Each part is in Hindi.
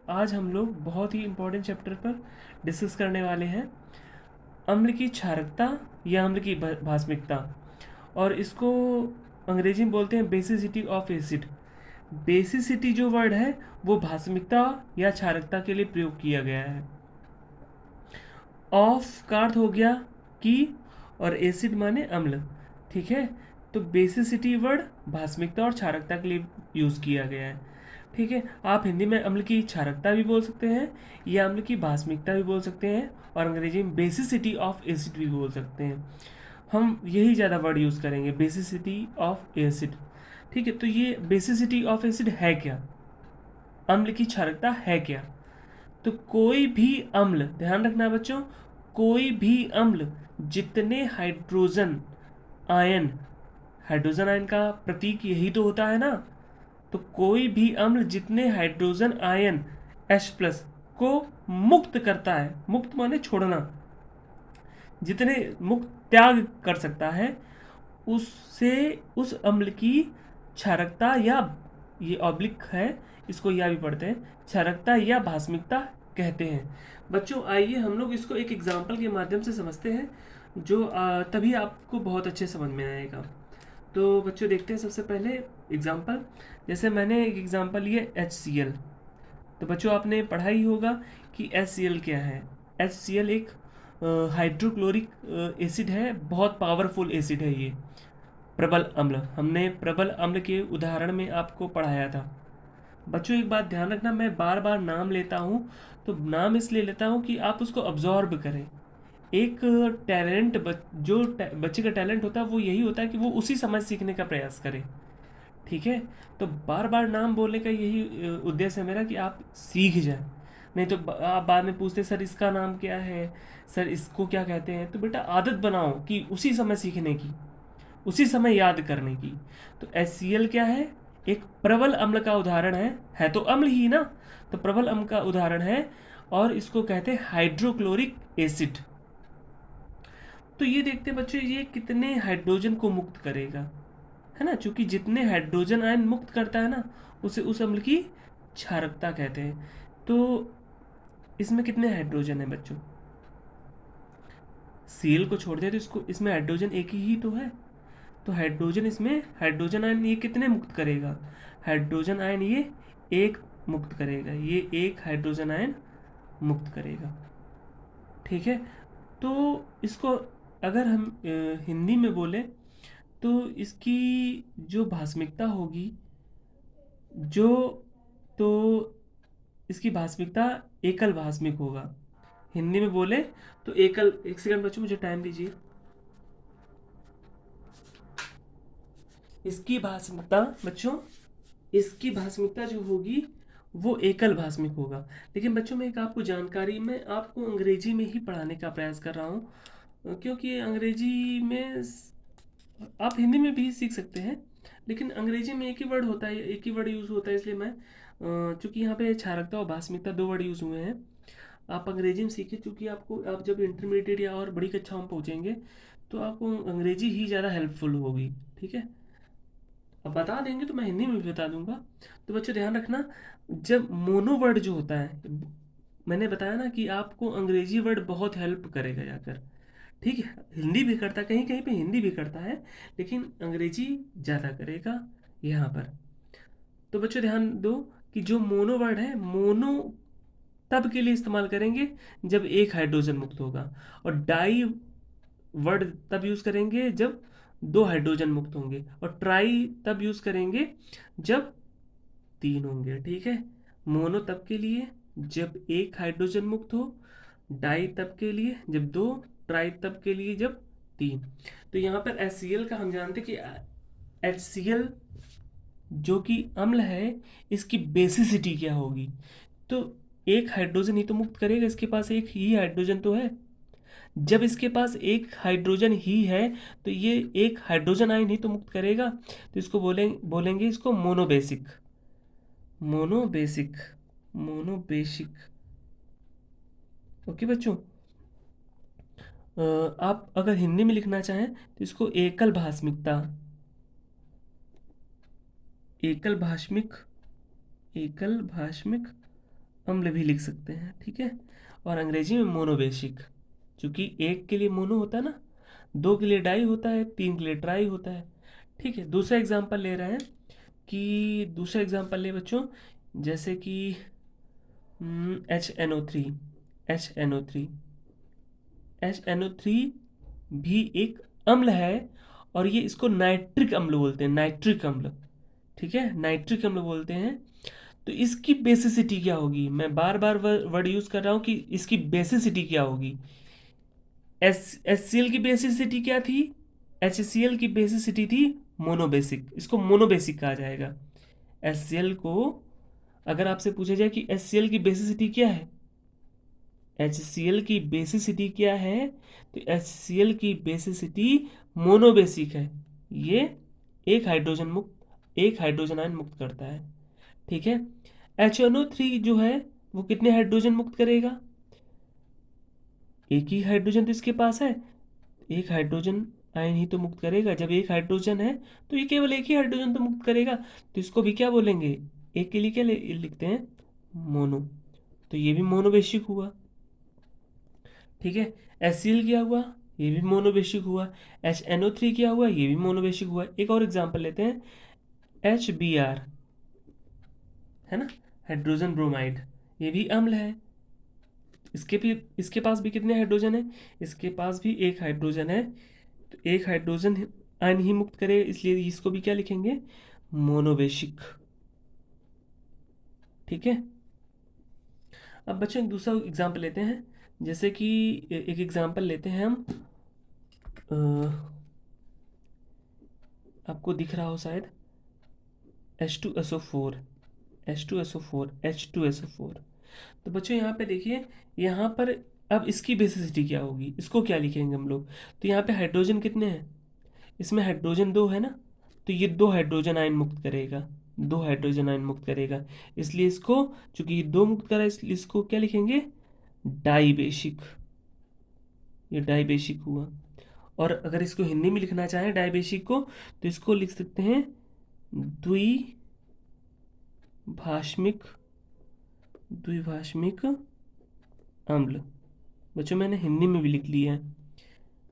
आज हम लोग बहुत ही इम्पोर्टेंट चैप्टर पर डिस्कस करने वाले हैं, अम्ल की क्षारकता या अम्ल की भास्मिकता। और इसको अंग्रेजी में बोलते हैं बेसिसिटी ऑफ एसिड। बेसिसिटी जो वर्ड है वो भास्मिकता या क्षारकता के लिए प्रयोग किया गया है। ऑफ का अर्थ हो गया की, और एसिड माने अम्ल। ठीक है, तो बेसिसिटी वर्ड भास्मिकता और क्षारकता के लिए यूज़ किया गया है। ठीक है, आप हिंदी में अम्ल की क्षारकता भी बोल सकते हैं या अम्ल की भास्मिकता भी बोल सकते हैं, और अंग्रेजी में बेसिसिटी ऑफ एसिड भी बोल सकते हैं। हम यही ज़्यादा वर्ड यूज़ करेंगे, बेसिसिटी ऑफ एसिड। ठीक है, तो ये बेसिसिटी ऑफ एसिड है क्या, अम्ल की क्षारकता है क्या? तो कोई भी अम्ल, ध्यान रखना बच्चों, कोई भी अम्ल जितने हाइड्रोजन आयन का प्रतीक यही तो होता है ना। तो कोई भी अम्ल जितने हाइड्रोजन आयन H+ को मुक्त करता है, मुक्त माने छोड़ना, जितने मुक्त त्याग कर सकता है, उससे उस अम्ल की क्षारकता या, ये ऑब्लिक है, इसको या भी पढ़ते हैं, क्षारकता या भास्मिकता कहते हैं। बच्चों आइए हम लोग इसको एक एग्जाम्पल के माध्यम से समझते हैं, जो तभी आपको बहुत अच्छे समझ में आएगा। तो बच्चों देखते हैं सबसे पहले एग्जाम्पल। जैसे मैंने एक एग्जाम्पल लिया HCl। तो बच्चों आपने पढ़ा ही होगा कि HCl क्या है। HCl एक हाइड्रोक्लोरिक एसिड है, बहुत पावरफुल एसिड है ये, प्रबल अम्ल। हमने प्रबल अम्ल के उदाहरण में आपको पढ़ाया था। बच्चों एक बात ध्यान रखना, मैं बार बार नाम लेता हूँ, तो नाम इसलिए लेता हूँ कि आप उसको अब्जॉर्ब करें। एक टैलेंट बच्चे का टैलेंट होता है वो यही होता है कि वो उसी समय सीखने का प्रयास करे। ठीक है, तो बार बार नाम बोलने का यही उद्देश्य है मेरा कि आप सीख जाए। नहीं तो आप बाद में पूछते सर इसका नाम क्या है, सर इसको क्या कहते हैं। तो बेटा आदत बनाओ कि उसी समय सीखने की, उसी समय याद करने की। तो HCl क्या है, एक प्रबल अम्ल का उदाहरण है तो अम्ल ही ना, तो प्रबल अम्ल का उदाहरण है, और इसको कहते हैं हाइड्रोक्लोरिक एसिड। तो ये देखते हैं बच्चों, ये कितने हाइड्रोजन को मुक्त करेगा, है ना, क्योंकि जितने हाइड्रोजन आयन मुक्त करता है ना, उसे उस अम्ल की क्षारकता कहते हैं। तो इसमें कितने हाइड्रोजन है बच्चों, Cl को छोड़ दे तो इसको, इसमें हाइड्रोजन एक ही तो है। तो हाइड्रोजन, इसमें हाइड्रोजन आयन ये कितने मुक्त करेगा, हाइड्रोजन आयन ये एक मुक्त करेगा, ये एक हाइड्रोजन आयन मुक्त करेगा। ठीक है, तो इसको अगर हम हिंदी में बोले तो इसकी जो भास्मिकता होगी, जो, तो इसकी भास्मिकता एकल भास्मिक होगा। हिंदी में बोले तो एकल, एक सेकंड बच्चों मुझे टाइम दीजिए। इसकी भास्मिकता बच्चों, इसकी भास्मिकता जो होगी वो एकल भास्मिक होगा। लेकिन बच्चों मैं एक आपको जानकारी, मैं आपको अंग्रेजी में ही पढ़ाने का प्रयास कर रहा हूँ, क्योंकि अंग्रेजी में आप हिंदी में भी सीख सकते हैं, लेकिन अंग्रेजी में एक ही वर्ड होता है, एक ही वर्ड यूज़ होता है, इसलिए मैं चूँकि यहाँ पे क्षारकता और भास्मिकता दो वर्ड यूज़ हुए हैं। आप अंग्रेजी में सीखिए, क्योंकि आपको, आप जब इंटरमीडिएट या और बड़ी कक्षाओं में पहुँचेंगे तो आपको अंग्रेजी ही ज़्यादा हेल्पफुल होगी। ठीक है, अब बता देंगे तो मैं हिंदी में भी बता दूंगा। तो बच्चों ध्यान रखना, जब मोनो वर्ड जो होता है, मैंने बताया ना कि आपको अंग्रेजी वर्ड बहुत हेल्प करेगा जाकर। ठीक है, हिंदी भी करता है, कहीं कहीं पे हिंदी भी करता है, लेकिन अंग्रेजी ज़्यादा करेगा यहाँ पर। तो बच्चों ध्यान दो कि जो मोनो वर्ड है, मोनो तब के लिए इस्तेमाल करेंगे जब एक हाइड्रोजन मुक्त होगा, और डाई वर्ड तब यूज़ करेंगे जब दो हाइड्रोजन मुक्त होंगे, और ट्राई तब यूज़ करेंगे जब तीन होंगे। ठीक है, मोनो तब के लिए जब एक हाइड्रोजन मुक्त हो, डाई तब के लिए जब दो, ट्राई तब के लिए जब तीन। तो यहाँ पर HCl का हम जानते कि HCl जो कि अम्ल है, इसकी बेसिसिटी क्या होगी। तो एक हाइड्रोजन ही तो मुक्त करेगा, इसके पास एक ही हाइड्रोजन तो है। जब इसके पास एक हाइड्रोजन ही है तो ये एक हाइड्रोजन आयन ही तो मुक्त करेगा। तो इसको बोलेंगे इसको मोनोबेसिक, मोनोबेसिक, मोनोबेसिक। ओके बच्चों, आप अगर हिंदी में लिखना चाहें तो इसको एकल भास्मिकता, एकल भाष्मिक, एकल भाष्मिक अम्ल भी लिख सकते हैं, ठीक है। और अंग्रेजी में मोनोबेसिक, क्योंकि एक के लिए मोनो होता है ना, दो के लिए डाई होता है, तीन के लिए ट्राई होता है, ठीक है। दूसरा एग्जाम्पल ले रहे हैं कि दूसरा एग्जाम्पल ले बच्चों, जैसे कि HNO3, HNO3, HNO3 भी एक अम्ल है, और ये इसको नाइट्रिक अम्ल बोलते हैं, नाइट्रिक अम्ल, ठीक है, नाइट्रिक अम्ल बोलते हैं। तो इसकी बेसिसिटी क्या होगी, मैं बार बार वर्ड यूज कर रहा हूँ कि इसकी बेसिसिटी क्या होगी। HCl की बेसिसिटी क्या थी, HCl की बेसिसिटी थी मोनोबेसिक, इसको मोनोबेसिक कहा जाएगा। HCl को अगर आपसे पूछा जाए कि HCl की बेसिसिटी क्या है, HCl की बेसिसिटी क्या है, तो HCl की बेसिसिटी मोनोबेसिक है। ये एक हाइड्रोजन आयन मुक्त करता है, ठीक है। HNO3 जो है वो कितने हाइड्रोजन मुक्त करेगा, एक ही हाइड्रोजन तो इसके पास है, एक हाइड्रोजन आयन ही तो मुक्त करेगा। जब एक हाइड्रोजन है तो ये केवल एक ही हाइड्रोजन तो मुक्त करेगा, तो इसको भी क्या बोलेंगे, एक के लिए क्या लिखते हैं, मोनो। तो ये भी मोनोबेसिक हुआ, ठीक है। HCl क्या हुआ, ये भी मोनोबेसिक हुआ। HNO3 क्या हुआ, ये भी मोनोबेसिक हुआ। एक और एग्जांपल लेते हैं, HBr, है ना, हाइड्रोजन ब्रोमाइड, ये भी अम्ल है। इसके पास भी कितने हाइड्रोजन है, इसके पास भी एक हाइड्रोजन है, तो एक हाइड्रोजन आयन ही मुक्त करे, इसलिए इसको भी क्या लिखेंगे, मोनोबेसिक, ठीक है। अब बच्चों एक दूसरा एग्जांपल लेते हैं, जैसे कि एक एग्जांपल लेते हैं हम, आपको दिख रहा हो शायद, H2SO4, H2SO4, H2SO4। तो बच्चों यहाँ पे देखिए, यहाँ पर अब इसकी बेसिसिटी क्या होगी, इसको क्या लिखेंगे हम लोग। तो यहाँ पे हाइड्रोजन कितने हैं, इसमें हाइड्रोजन दो है ना, तो ये दो हाइड्रोजन आयन मुक्त करेगा, दो हाइड्रोजन आयन मुक्त करेगा, इसलिए इसको, चूंकि ये दो मुक्त करा इसलिए इसको क्या लिखेंगे, डाइबेसिक, ये डाइबेसिक हुआ। और अगर इसको हिंदी में लिखना चाहें डाइबेसिक को, तो इसको लिख सकते हैं द्विभाषमिक, द्विभाषमिक अम्ल। बच्चों मैंने हिंदी में भी लिख लिया है।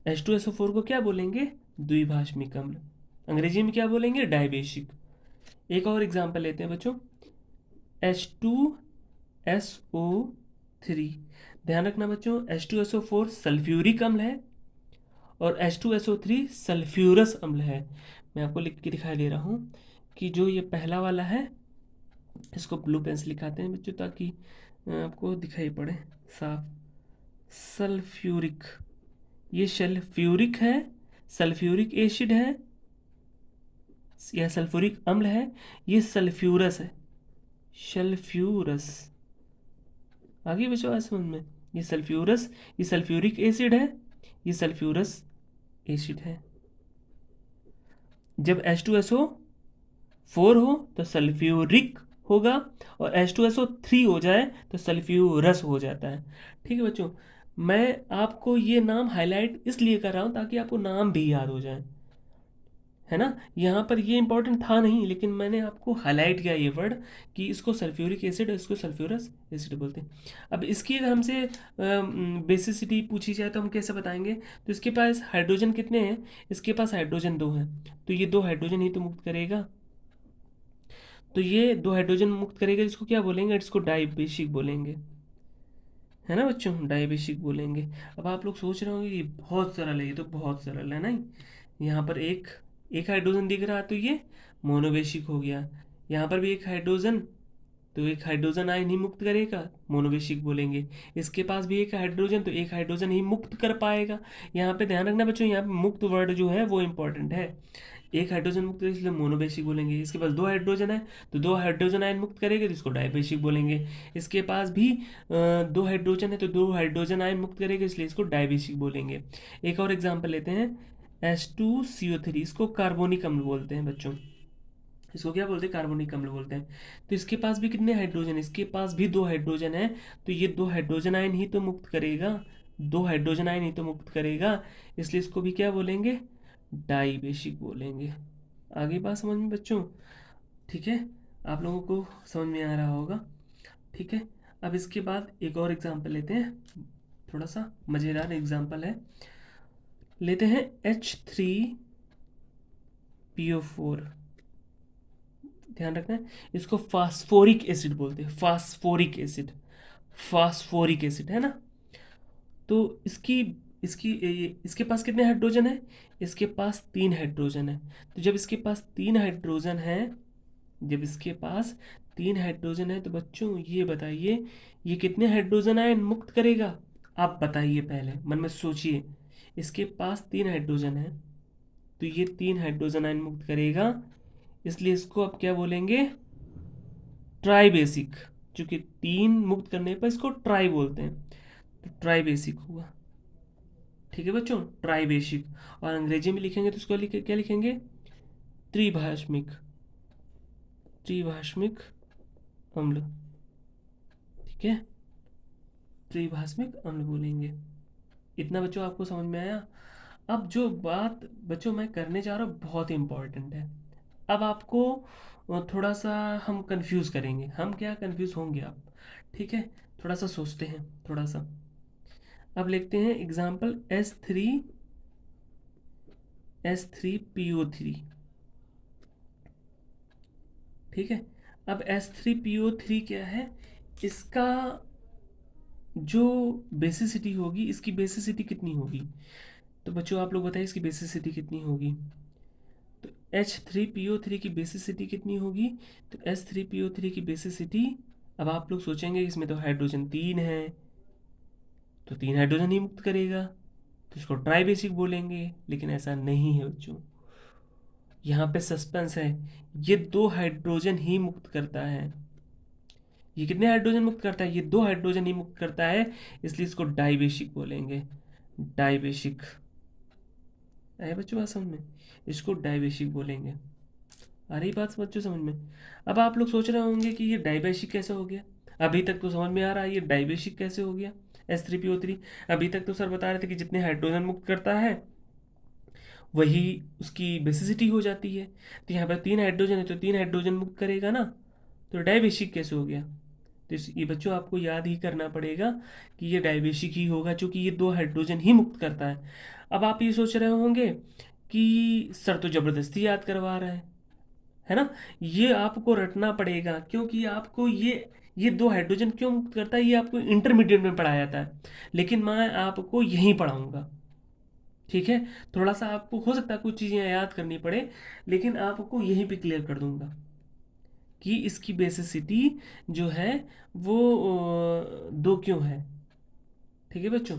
H2SO4 को क्या बोलेंगे, द्विभाषमिक अम्ल, अंग्रेजी में क्या बोलेंगे, डाइबेसिक। एक और एग्जांपल लेते हैं बच्चों, H2SO3, ध्यान रखना बच्चों, H2SO4 सल्फ्यूरिक अम्ल है और H2SO3 सल्फ्यूरस अम्ल है। मैं आपको लिख के दिखाई दे रहा हूँ कि जो ये पहला वाला है, इसको ब्लू पेन से लिखाते हैं बच्चों ताकि आपको दिखाई पड़े साफ। सल्फ्यूरिक, ये सल्फ्यूरिक है, सल्फ्यूरिक एसिड है, यह सल्फ्यूरिक अम्ल है, ये सल्फ्यूरस है, सल्फ्यूरस। आगे बच्चों आज समझ में, ये सल्फ्यूरस, ये सल्फ्यूरिक एसिड है, ये सल्फ्यूरस एसिड है। जब H2SO4 हो तो सल्फ्यूरिक होगा, और H2SO3 हो जाए तो सल्फ्यूरस हो जाता है, ठीक है बच्चों। मैं आपको ये नाम हाईलाइट इसलिए कर रहा हूँ ताकि आपको नाम भी याद हो जाए, है ना। यहाँ पर ये इंपॉर्टेंट था नहीं, लेकिन मैंने आपको हाईलाइट किया ये वर्ड कि इसको सल्फ्यूरिक एसिड और इसको सल्फ्यूरस एसिड बोलते हैं। अब इसकी अगर हमसे बेसिसिटी पूछी जाए तो हम कैसे बताएंगे, तो इसके पास हाइड्रोजन कितने हैं, इसके पास हाइड्रोजन दो हैं, तो ये दो हाइड्रोजन ही तो मुक्त करेगा, तो ये दो हाइड्रोजन मुक्त करेगा, इसको क्या बोलेंगे, इसको डाइबेसिक बोलेंगे, है ना बच्चों, डाइबेसिक बोलेंगे। अब आप लोग सोच रहे होंगे ये बहुत सरल है, ये तो बहुत सरल है ना, यहाँ पर एक एक हाइड्रोजन दिख रहा है तो ये मोनोबेसिक हो गया, यहाँ पर भी एक हाइड्रोजन, तो एक हाइड्रोजन आयन ही मुक्त करेगा, मोनोबेसिक बोलेंगे। इसके पास भी एक हाइड्रोजन, तो एक हाइड्रोजन ही मुक्त कर पाएगा। यहाँ पे ध्यान रखना बच्चों, यहाँ पे मुक्त वर्ड जो है वो इंपॉर्टेंट है, एक हाइड्रोजन मुक्त करेगा इसलिए मोनोबेसिक बोलेंगे। इसके पास दो हाइड्रोजन है तो दो हाइड्रोजन आयन मुक्त करेगा तो इसको डाइबेसिक बोलेंगे। इसके पास भी दो हाइड्रोजन है तो दो हाइड्रोजन आयन मुक्त करेगा इसलिए इसको डाइबेसिक बोलेंगे। एक और एग्जांपल लेते हैं, H2CO3, इसको कार्बोनिक अम्ल बोलते हैं बच्चों, इसको क्या बोलते हैं, कार्बोनिक अम्ल बोलते हैं। तो इसके पास भी कितने हाइड्रोजन, इसके पास भी दो हाइड्रोजन है, तो ये दो हाइड्रोजन आयन ही तो मुक्त करेगा, दो हाइड्रोजन आयन ही तो मुक्त करेगा, इसलिए इसको भी क्या बोलेंगे, डाइबेसिक बोलेंगे। आगे बात समझ में बच्चों, ठीक है, आप लोगों को समझ में आ रहा होगा, ठीक है। अब इसके बाद एक और एग्जांपल लेते हैं, थोड़ा सा मज़ेदार एग्जांपल है। लेते हैं H3PO4। ध्यान रखना है, इसको फास्फोरिक एसिड बोलते हैं, फास्फोरिक एसिड, फास्फोरिक एसिड है ना। तो इसकी इसकी इसके पास कितने हाइड्रोजन है? इसके पास 3 हाइड्रोजन है। तो जब इसके पास 3 हाइड्रोजन है, जब इसके पास 3 हाइड्रोजन है, तो बच्चों ये बताइए ये कितने हाइड्रोजन आयन मुक्त करेगा? आप बताइए, पहले मन में सोचिए। इसके पास 3 हाइड्रोजन है, तो ये 3 हाइड्रोजन आयन मुक्त करेगा, इसलिए इसको आप क्या बोलेंगे? Try basic. क्योंकि 3 मुक्त करने पर इसको ट्राई बोलते हैं, तो ट्राई बेसिक हुआ। ठीक है बच्चों, ट्राई बेसिक। और अंग्रेजी में लिखेंगे तो इसको क्या लिखेंगे? त्रिभाषमिक, त्रिभाषमिक अम्ल। ठीक है, त्रिभाषमिक अम्ल बोलेंगे। इतना बच्चों आपको समझ में आया? अब जो बात बच्चों मैं करने जा रहा हूँ बहुत इंपॉर्टेंट है। अब आपको थोड़ा सा हम कंफ्यूज करेंगे, हम क्या कंफ्यूज होंगे आप। ठीक है, थोड़ा सा सोचते हैं थोड़ा सा। अब लिखते हैं एग्जाम्पल S3PO3। ठीक है, अब S3PO3 क्या है? इसका जो बेसिसिटी होगी, इसकी बेसिसिटी कितनी होगी? तो बच्चों आप लोग बताइए इसकी बेसिसिटी कितनी होगी? तो H3PO3 की बेसिसिटी कितनी होगी? तो S3PO3 की बेसिसिटी, अब आप लोग सोचेंगे इसमें तो हाइड्रोजन 3 है, तो 3 हाइड्रोजन ही मुक्त करेगा, तो इसको ट्राई बेसिक बोलेंगे। लेकिन ऐसा नहीं है बच्चों, यहाँ पे सस्पेंस है। ये 2 हाइड्रोजन ही मुक्त करता है। ये कितने हाइड्रोजन मुक्त करता है? ये 2 हाइड्रोजन ही मुक्त करता है, इसलिए इसको डाइबेसिक बोलेंगे। डाइबेसिक आए बच्चों बात समझ में? इसको डाइबेसिक बोलेंगे। आ रही बात बच्चों समझ में? अब आप लोग सोच रहे होंगे कि ये डाइबेसिक कैसे हो गया। अभी तक तो समझ में आ रहा है ये डाइबेसिक कैसे हो गया S3PO3। अभी तक तो सर बता रहे थे कि जितने हाइड्रोजन मुक्त करता है वही उसकी बेसिसिटी हो जाती है। तो यहाँ पर 3 हाइड्रोजन है, तो 3 हाइड्रोजन मुक्त करेगा ना, तो डाइबेसिक कैसे हो गया? तो ये बच्चों आपको याद ही करना पड़ेगा कि ये डाइबेसिक ही होगा, क्योंकि ये 2 हाइड्रोजन ही मुक्त करता है। अब आप ये सोच रहे होंगे कि सर तो ज़बरदस्ती याद करवा रहे हैं, है ना। ये आपको रटना पड़ेगा, क्योंकि आपको ये 2 हाइड्रोजन क्यों मुक्त करता है ये आपको इंटरमीडिएट में पढ़ाया जाता है, लेकिन मैं आपको यहीं पढ़ाऊंगा। ठीक है, थोड़ा सा आपको हो सकता है कुछ चीज़ें याद करनी पड़े, लेकिन आपको यहीं पे क्लियर कर दूंगा कि इसकी बेसिसिटी जो है वो 2 क्यों है। ठीक है बच्चों,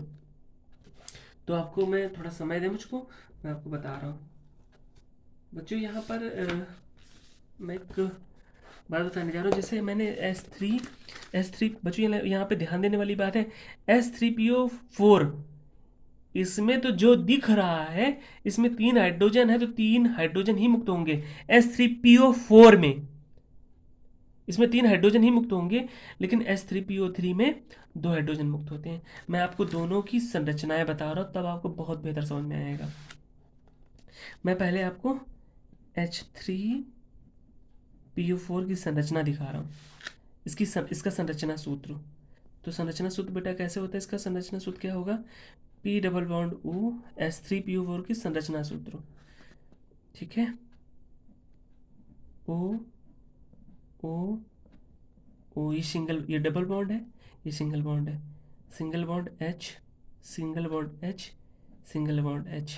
तो आपको मैं थोड़ा समय दें मुझको, मैं आपको बता रहा हूँ। बच्चों यहाँ पर मैं एक बात बताने जा रहा हूँ। जैसे मैंने एस थ्री बच्चों यहाँ पे ध्यान देने वाली बात है, S3PO4, इसमें तो जो दिख रहा है इसमें 3 हाइड्रोजन है, तो 3 हाइड्रोजन ही मुक्त होंगे S3PO4 में। इसमें 3 हाइड्रोजन ही मुक्त होंगे, लेकिन S3PO3 में 2 हाइड्रोजन मुक्त होते हैं। मैं आपको दोनों की संरचनाएं बता रहा हूँ, तब आपको बहुत बेहतर समझ में आएगा। मैं पहले आपको H3PO4 की संरचना दिखा रहा हूँ। इसका संरचना सूत्र। तो संरचना सूत्र बेटा कैसे होता है? इसका संरचना सूत्र क्या होगा? P double bond O S3PO4 की संरचना सूत्र। ठीक है, O O O, ये डबल बॉन्ड है, ये सिंगल बॉन्ड है, single bond H, single bond H, single bond H।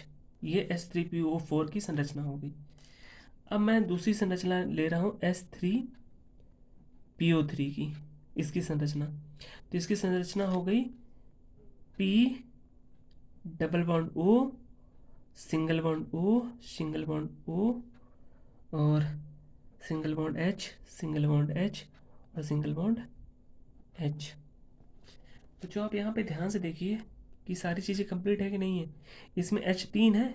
ये S3PO4 की संरचना होगी। अब मैं दूसरी संरचना ले रहा हूँ S3PO3 की, इसकी संरचना। तो इसकी संरचना हो गई P double bond O, single bond O, single bond O, और single bond H, single bond H, और सिंगल बॉन्ड H। तो जो आप यहाँ पे ध्यान से देखिए कि सारी चीज़ें कंप्लीट है कि नहीं है। इसमें H3 है,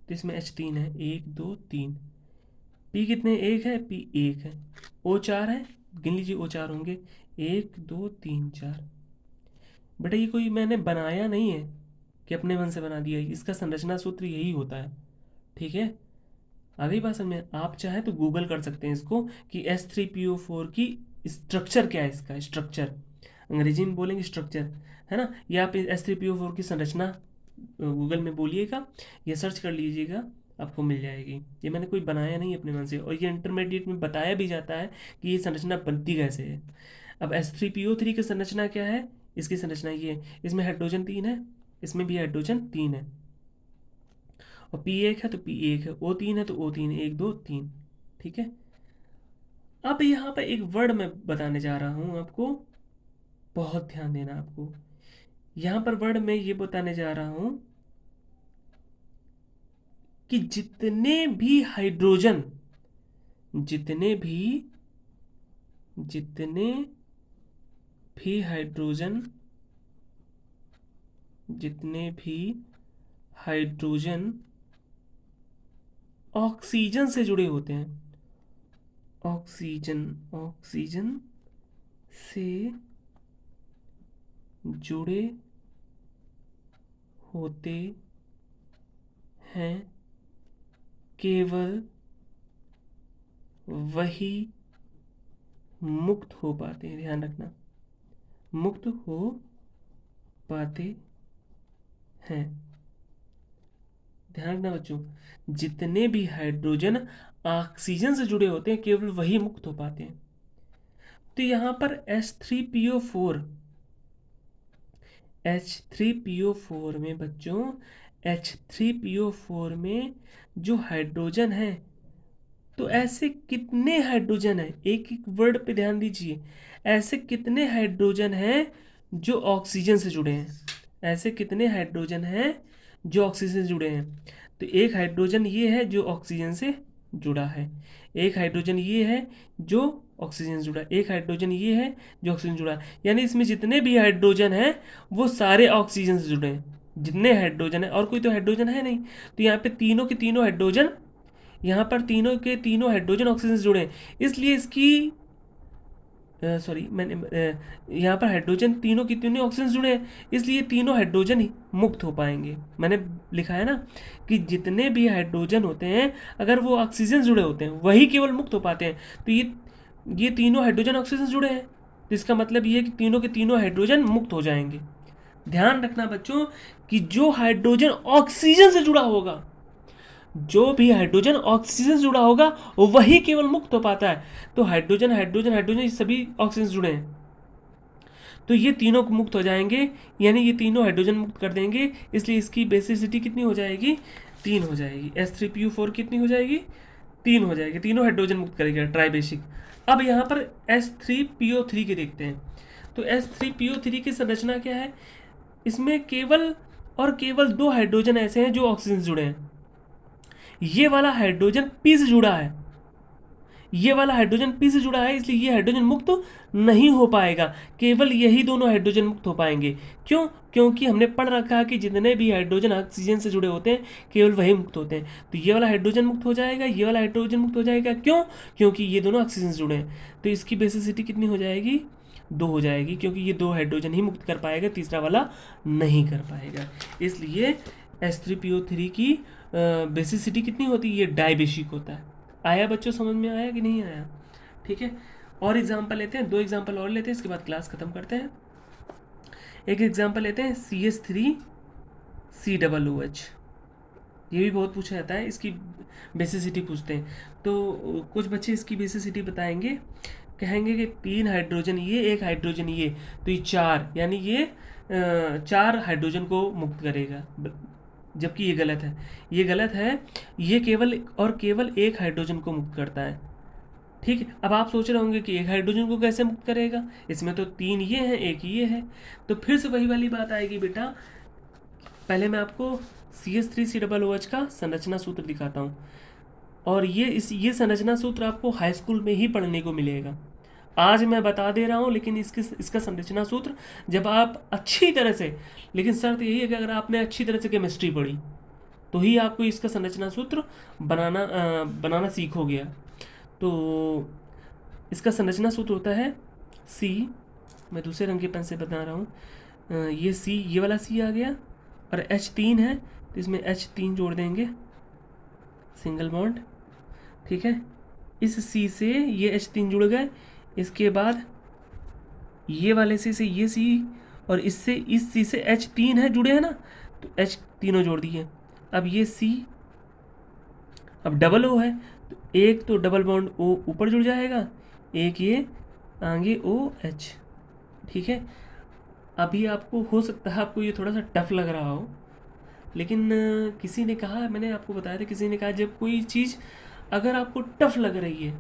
तो इसमें H3 है, 1 2 3। P कितने? 1 है, P 1 है। O4 है, गिन लीजिए O4 होंगे, 1 2 3 4। बेटा ये कोई मैंने बनाया नहीं है कि अपने मन से बना दिया, इसका संरचना सूत्र यही होता है। ठीक है, आ गई बात समझ में? आप चाहे तो गूगल कर सकते हैं इसको कि S3PO4 की स्ट्रक्चर क्या है, इसका स्ट्रक्चर। अंग्रेजी में बोलेंगे स्ट्रक्चर, है ना। या आप H3PO4 की संरचना गूगल में बोलिएगा या सर्च कर लीजिएगा, आपको मिल जाएगी। ये मैंने कोई बनाया नहीं अपने मन से, और ये इंटरमीडिएट में बताया भी जाता है कि ये संरचना बनती कैसे है। अब H3PO3 की संरचना क्या है, इसकी संरचना ये है, इसमें हाइड्रोजन 3 है, इसमें भी हाइड्रोजन 3 है, और P1 है तो P1 है, O3 है तो O3 है, 1 2 3, ठीक है। अब यहाँ पर एक वर्ड मैं बताने जा रहा हूँ आपको, बहुत ध्यान देना आपको। यहाँ पर वर्ड में ये बताने जा रहा हूँ कि जितने भी हाइड्रोजन ऑक्सीजन से जुड़े होते हैं, ऑक्सीजन से जुड़े होते हैं, केवल वही मुक्त हो पाते हैं। ध्यान रखना, मुक्त हो पाते हैं। ध्यान रखना बच्चों, जितने भी हाइड्रोजन ऑक्सीजन से जुड़े होते हैं केवल वही मुक्त हो पाते हैं। तो यहाँ पर H3PO4 में बच्चों, H3PO4 में जो हाइड्रोजन है, तो ऐसे कितने हाइड्रोजन हैं, एक एक वर्ड पे ध्यान दीजिए। ऐसे कितने हाइड्रोजन हैं जो ऑक्सीजन से जुड़े हैं, ऐसे कितने हाइड्रोजन हैं जो ऑक्सीजन से जुड़े हैं। तो एक हाइड्रोजन ये है जो ऑक्सीजन से जुड़ा है, एक हाइड्रोजन ये है जो ऑक्सीजन से जुड़ा है, एक हाइड्रोजन ये है जो ऑक्सीजन से जुड़ा है। यानी इसमें जितने भी हाइड्रोजन हैं वो सारे ऑक्सीजन से जुड़े हैं, जितने हाइड्रोजन है, और कोई तो हाइड्रोजन है नहीं। तो यहाँ पे तीनों के तीनों हाइड्रोजन, यहाँ पर तीनों के तीनों हाइड्रोजन ऑक्सीजन से जुड़े हैं, इसलिए इसकी सॉरी मैंने यहाँ पर हाइड्रोजन तीनों की तीनों ऑक्सीजन से जुड़े हैं, इसलिए तीनों हाइड्रोजन ही मुक्त हो पाएंगे। मैंने लिखा है ना कि जितने भी हाइड्रोजन होते हैं अगर वो ऑक्सीजन से जुड़े होते हैं वही केवल मुक्त हो पाते हैं। तो ये तीनों हाइड्रोजन ऑक्सीजन से जुड़े हैं, तो इसका मतलब ये है कि तीनों के तीनों हाइड्रोजन मुक्त हो जाएंगे। ध्यान रखना बच्चों कि जो हाइड्रोजन ऑक्सीजन से जुड़ा होगा, जो भी हाइड्रोजन ऑक्सीजन से जुड़ा होगा वही केवल मुक्त हो पाता है। तो हाइड्रोजन हाइड्रोजन हाइड्रोजन ये सभी ऑक्सीजन से जुड़े हैं, तो ये तीनों मुक्त हो जाएंगे, यानी ये तीनों हाइड्रोजन मुक्त कर देंगे, इसलिए इसकी बेसिसिटी कितनी हो जाएगी, 3 हो जाएगी। H3PO4 कितनी हो जाएगी, 3 हो जाएगी, तीनों हाइड्रोजन मुक्त करेगा, ट्राई बेसिक। अब यहाँ पर H3PO3 के देखते हैं। तो H3PO3 की संरचना क्या है, इसमें केवल और केवल 2 हाइड्रोजन ऐसे हैं जो ऑक्सीजन से जुड़े हैं। ये वाला हाइड्रोजन P से जुड़ा है, ये वाला हाइड्रोजन P से जुड़ा है, इसलिए ये हाइड्रोजन मुक्त नहीं हो पाएगा, केवल यही दोनों हाइड्रोजन मुक्त हो पाएंगे। क्यों, क्योंकि हमने पढ़ रखा है कि जितने भी हाइड्रोजन ऑक्सीजन से जुड़े होते हैं केवल वही मुक्त होते हैं। तो ये वाला हाइड्रोजन मुक्त हो जाएगा, ये वाला हाइड्रोजन मुक्त हो जाएगा। क्यों, क्योंकि ये दोनों ऑक्सीजन से जुड़े हैं। तो इसकी बेसिसिटी कितनी हो जाएगी, 2 हो जाएगी, क्योंकि ये 2 हाइड्रोजन ही मुक्त कर पाएगा, तीसरा वाला नहीं कर पाएगा। इसलिए H3PO3 की बेसिसिटी कितनी होती है, ये डाइबेसिक होता है। आया बच्चों, समझ में आया कि नहीं आया, ठीक है। और एग्जांपल लेते हैं, 2 एग्जांपल और लेते हैं, इसके बाद क्लास खत्म करते हैं। एक एग्जांपल लेते हैं CH3COOH, ये भी बहुत पूछा जाता है, इसकी बेसिसिटी पूछते हैं। तो कुछ बच्चे इसकी बेसिसिटी बताएंगे, कहेंगे कि 3 हाइड्रोजन ये, 1 हाइड्रोजन ये, तो ये 4, यानी ये 4 हाइड्रोजन को मुक्त करेगा, जबकि ये गलत है, ये गलत है, ये केवल और केवल 1 हाइड्रोजन को मुक्त करता है। ठीक है, अब आप सोच रहे होंगे कि 1 हाइड्रोजन को कैसे मुक्त करेगा, इसमें तो 3 ये हैं 1 ये है। तो फिर से वही वाली बात आएगी बेटा, पहले मैं आपको CH3COOH का संरचना सूत्र दिखाता हूँ, और ये संरचना सूत्र आपको हाई स्कूल में ही पढ़ने को मिलेगा। आज मैं बता दे रहा हूँ, लेकिन इसका संरचना सूत्र जब आप अच्छी तरह से, लेकिन शर्त यही है कि अगर आपने अच्छी तरह से केमिस्ट्री पढ़ी तो ही आपको इसका संरचना सूत्र बनाना सीखोगे। तो इसका संरचना सूत्र होता है C, मैं दूसरे रंग के पेन से बता रहा हूँ, ये C, ये वाला C आ गया, और H3 है तो इसमें H3 जोड़ देंगे, सिंगल बॉन्ड, ठीक है। इस C से ये H3 जुड़ गए, इसके बाद ये वाले से ये सी और इससे इस सी से H 3 है जुड़े हैं ना, तो H तीनों जोड़ दिए। अब ये C, अब डबल O है तो एक तो डबल बॉन्ड O ऊपर जुड़ जाएगा, एक ये आगे OH। ठीक है, अभी आपको हो सकता है आपको ये थोड़ा सा टफ लग रहा हो, लेकिन किसी ने कहा, मैंने आपको बताया था, किसी ने कहा जब कोई चीज़ अगर आपको टफ लग रही है,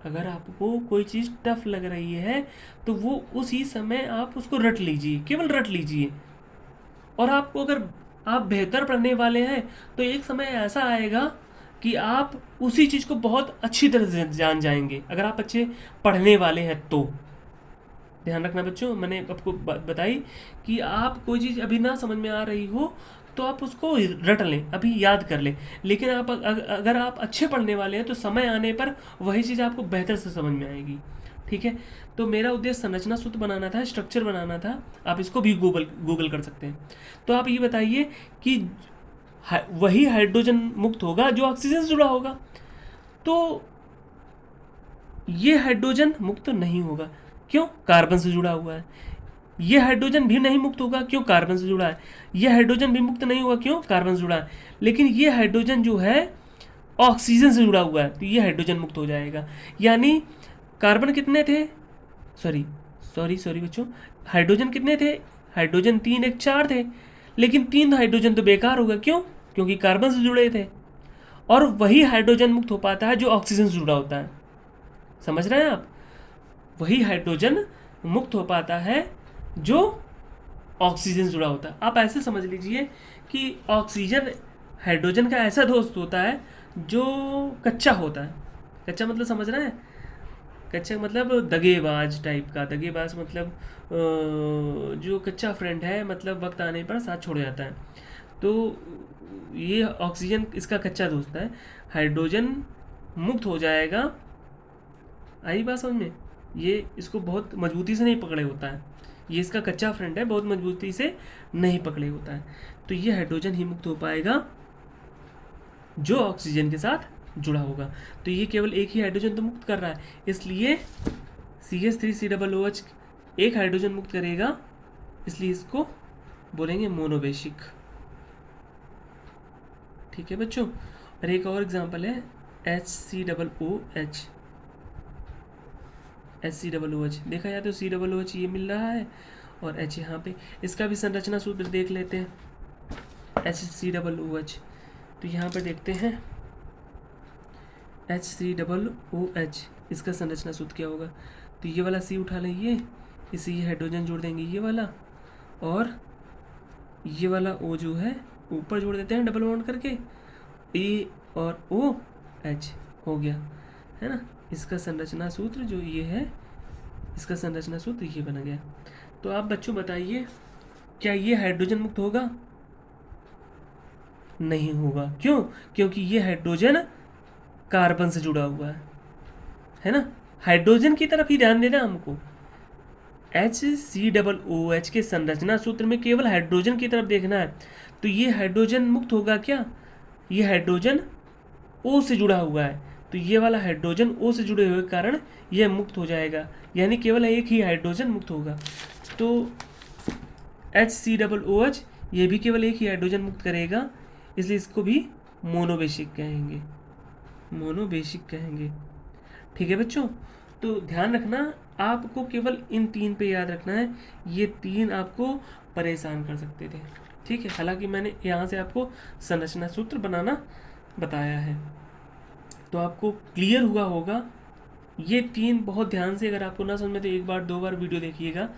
अगर आपको कोई चीज़ टफ लग रही है तो वो उसी समय आप उसको रट लीजिए, केवल रट लीजिए। और आपको अगर आप बेहतर पढ़ने वाले हैं तो एक समय ऐसा आएगा कि आप उसी चीज़ को बहुत अच्छी तरह से जान जाएंगे, अगर आप अच्छे पढ़ने वाले हैं तो। ध्यान रखना बच्चों, मैंने आपको बताई कि आप कोई चीज़ अभी ना समझ में आ रही हो तो आप उसको रट लें, अभी याद कर लें, लेकिन आप अगर आप अच्छे पढ़ने वाले हैं तो समय आने पर वही चीज़ आपको बेहतर से समझ में आएगी। ठीक है, तो मेरा उद्देश्य संरचना सूत्र बनाना था, स्ट्रक्चर बनाना था। आप इसको भी गूगल कर सकते हैं। तो आप ये बताइए कि वही हाइड्रोजन मुक्त होगा जो ऑक्सीजन से जुड़ा होगा, तो ये हाइड्रोजन मुक्त नहीं होगा, क्यों? कार्बन से जुड़ा हुआ है। ये हाइड्रोजन भी नहीं मुक्त होगा, क्यों? कार्बन से जुड़ा है। ये हाइड्रोजन भी मुक्त नहीं होगा, क्यों? कार्बन से जुड़ा है। लेकिन ये हाइड्रोजन जो है ऑक्सीजन से जुड़ा हुआ है, तो ये हाइड्रोजन मुक्त हो जाएगा। यानी कार्बन कितने थे, सॉरी बच्चों, हाइड्रोजन कितने थे? हाइड्रोजन 3 1 4 थे, लेकिन 3 हाइड्रोजन तो बेकार होगा, क्यों? क्योंकि कार्बन से जुड़े थे। और वही हाइड्रोजन मुक्त हो पाता है जो ऑक्सीजन से जुड़ा होता है। समझ रहे हैं आप? वही हाइड्रोजन मुक्त हो पाता है जो ऑक्सीजन से जुड़ा होता है। आप ऐसे समझ लीजिए कि ऑक्सीजन हाइड्रोजन का ऐसा दोस्त होता है जो कच्चा होता है। कच्चा मतलब समझ रहे हैं? कच्चा मतलब दगेबाज टाइप का। दगेबाज मतलब जो कच्चा फ्रेंड है, मतलब वक्त आने पर साथ छोड़ जाता है। तो ये ऑक्सीजन इसका कच्चा दोस्त है। हाइड्रोजन मुक्त हो जाएगा, आई बात समझ में? ये इसको बहुत मजबूती से नहीं पकड़े होता है, ये इसका कच्चा फ्रेंड है, बहुत मजबूती से नहीं पकड़े होता है। तो ये हाइड्रोजन ही मुक्त हो पाएगा जो ऑक्सीजन के साथ जुड़ा होगा। तो ये केवल एक ही हाइड्रोजन तो मुक्त कर रहा है, इसलिए CH3COOH एक हाइड्रोजन मुक्त करेगा, इसलिए इसको बोलेंगे मोनोबेशिक। ठीक है बच्चों, और एक और एग्जांपल है HCOOH। HCOOH देखा जाए तो COOH ये मिल रहा है और H यहाँ पे। इसका भी संरचना सूत्र देख लेते हैं, HCOOH। तो यहाँ पर देखते हैं HCOOH, इसका संरचना सूत्र क्या होगा? तो ये वाला C उठा लेंगे, इसे ये हाइड्रोजन जोड़ देंगे ये वाला, और ये वाला O जो है ऊपर जोड़ देते हैं डबल बॉन्ड करके, A और OH हो गया, है ना। इसका संरचना सूत्र जो ये है, इसका संरचना सूत्र ये बना गया। तो आप बच्चों बताइए, क्या ये हाइड्रोजन मुक्त होगा? नहीं होगा, क्यों? क्योंकि ये हाइड्रोजन कार्बन से जुड़ा हुआ है ना। हाइड्रोजन की तरफ ही ध्यान देना हमको। HCOOH के संरचना सूत्र में केवल हाइड्रोजन की तरफ देखना है। तो ये हाइड्रोजन मुक्त होगा क्या? ये हाइड्रोजन O से जुड़ा हुआ है, तो ये वाला हाइड्रोजन O से जुड़े हुए के कारण यह मुक्त हो जाएगा, यानी केवल एक ही हाइड्रोजन मुक्त होगा। तो HCOOH ये भी केवल एक ही हाइड्रोजन मुक्त करेगा, इसलिए इसको भी मोनोबेशिक कहेंगे, मोनोबेशिक कहेंगे। ठीक है बच्चों, तो ध्यान रखना, आपको केवल इन 3 पे याद रखना है। ये 3 आपको परेशान कर सकते थे, ठीक है। हालांकि मैंने यहाँ से आपको संरचना सूत्र बनाना बताया है, तो आपको क्लियर हुआ होगा। ये 3 बहुत ध्यान से, अगर आपको ना समझ में तो एक बार 2 बार वीडियो देखिएगा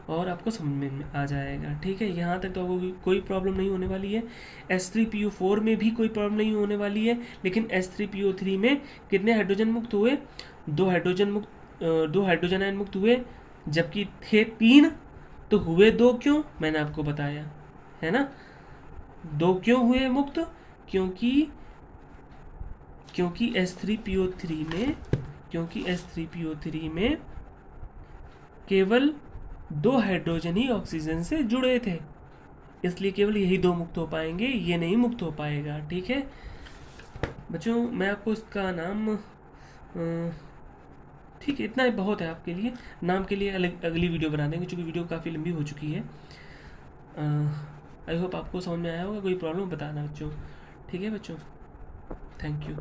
और आपको समझ में आ जाएगा, ठीक है। यहाँ तक तो आपको कोई प्रॉब्लम नहीं होने वाली है। H3PO4 में भी कोई प्रॉब्लम नहीं होने वाली है, लेकिन H3PO3 में कितने हाइड्रोजन मुक्त हुए? 2 हाइड्रोजन आयन मुक्त हुए, जबकि थे 3, तो हुए 2 क्यों? मैंने आपको बताया है ना। 2 क्यों हुए मुक्त? क्योंकि H3PO3 में केवल 2 हाइड्रोजन ही ऑक्सीजन से जुड़े थे, इसलिए केवल यही 2 मुक्त हो पाएंगे, ये नहीं मुक्त हो पाएगा, ठीक है बच्चों। मैं आपको इसका नाम ठीक है, इतना ही बहुत है आपके लिए। नाम के लिए अगली वीडियो बना देंगे, क्योंकि वीडियो काफ़ी लंबी हो चुकी है। आई होप आपको समझ में आया होगा। कोई प्रॉब्लम बताना बच्चों, ठीक है बच्चों, थैंक यू।